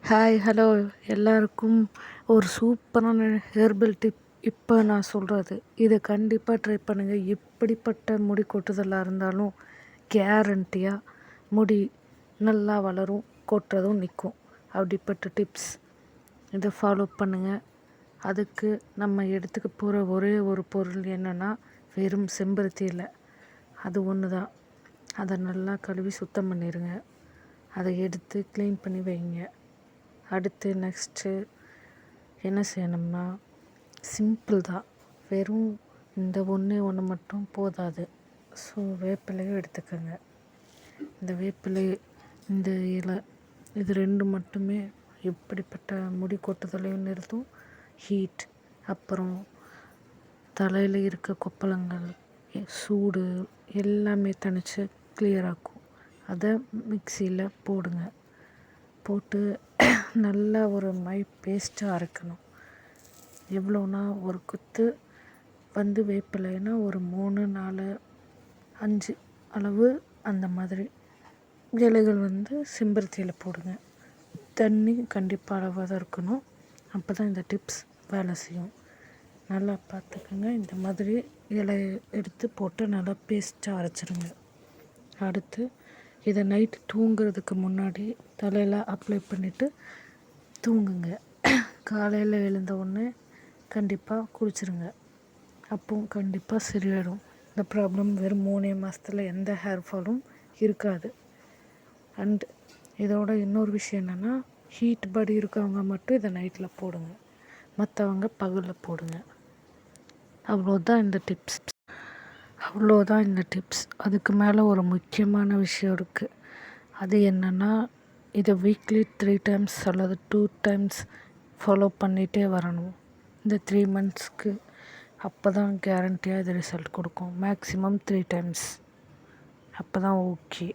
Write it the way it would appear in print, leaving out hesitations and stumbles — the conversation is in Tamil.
ஹாய் ஹலோ எல்லாருக்கும் ஒரு சூப்பரான ஹெர்பல் டிப் இப்போ நான் சொல்கிறது. இதை கண்டிப்பாக ட்ரை பண்ணுங்கள். எப்படிப்பட்ட முடி கொட்டுதலாக இருந்தாலும் கேரண்டியாக முடி நல்லா வளரும், கொட்டுறதும் நிற்கும். அப்படிப்பட்ட டிப்ஸ் இதை ஃபாலோ பண்ணுங்கள். அதுக்கு நம்ம எடுத்துக்க போகிற ஒரே ஒரு பொருள் என்னென்னா வெறும் செம்பருத்தி இலை. அது ஒன்று தான். அதை நல்லா கழுவி சுத்தம் பண்ணிடுங்க. அதை எடுத்து க்ளீன் பண்ணி வைங்க. அடுத்து நெக்ஸ்ட்டு என்ன செய்யணும்னா, சிம்பிள் தான். வெறும் இந்த ஒன்று மட்டும் போதாது. ஸோ வேப்பிலையும் எடுத்துக்கோங்க. இந்த வேப்பிலை, இந்த இலை, இது ரெண்டு மட்டுமே எப்படிப்பட்ட முடி கொட்டுதலையும் நிறுத்தும். ஹீட், அப்புறம் தலையில் இருக்க கொப்பளங்கள், சூடு எல்லாமே தணித்து கிளியராக்கும். அதை மிக்சியில் போடுங்க. போட்டு நல்லா ஒரு பேஸ்ட்டாக அரைக்கணும். எவ்வளோனா ஒரு குத்து வேப்பிலைன்னா ஒரு 3, 4, 5 அளவு அந்த மாதிரி இலைகள் செம்பருத்தியில் போடுங்க. தண்ணி கண்டிப்பாக அளவாக தான் இருக்கணும். அப்போ தான் இந்த டிப்ஸ் வேலை செய்யும். நல்லா பார்த்துக்கோங்க. இந்த மாதிரி இலையை எடுத்து போட்டு நல்லா பேஸ்ட்டாக அரைச்சிருங்க. அடுத்து இதை நைட்டு தூங்குறதுக்கு முன்னாடி தலையில் அப்ளை பண்ணிவிட்டு தூங்குங்க. காலையில் எழுந்த உடனே கண்டிப்பாக குளிச்சிருங்க. அப்போவும் கண்டிப்பாக சரியாயிடும். இந்த ப்ராப்ளம் வெறும் 3 மாதத்தில் எந்த ஹேர் ஃபாலும் இருக்காது. அண்ட் இதோட இன்னொரு விஷயம் என்னென்னா, ஹீட் பாடி இருக்கவங்க மட்டும் இதை நைட்டில் போடுங்க, மற்றவங்க பகலில் போடுங்க. அவ்வளோதான் இந்த டிப்ஸ். அதுக்கு மேலே ஒரு முக்கியமான விஷயம் இருக்குது. அது என்னென்னா, இதை வீக்லி 3 times அல்லது 2 times ஃபாலோ பண்ணிகிட்டே வரணும். இந்த 3 monthsக்கு அப்போ தான் கேரண்டியாக இது ரிசல்ட் கொடுக்கும். Maximum 3 times. அப்போ தான் ஓகே.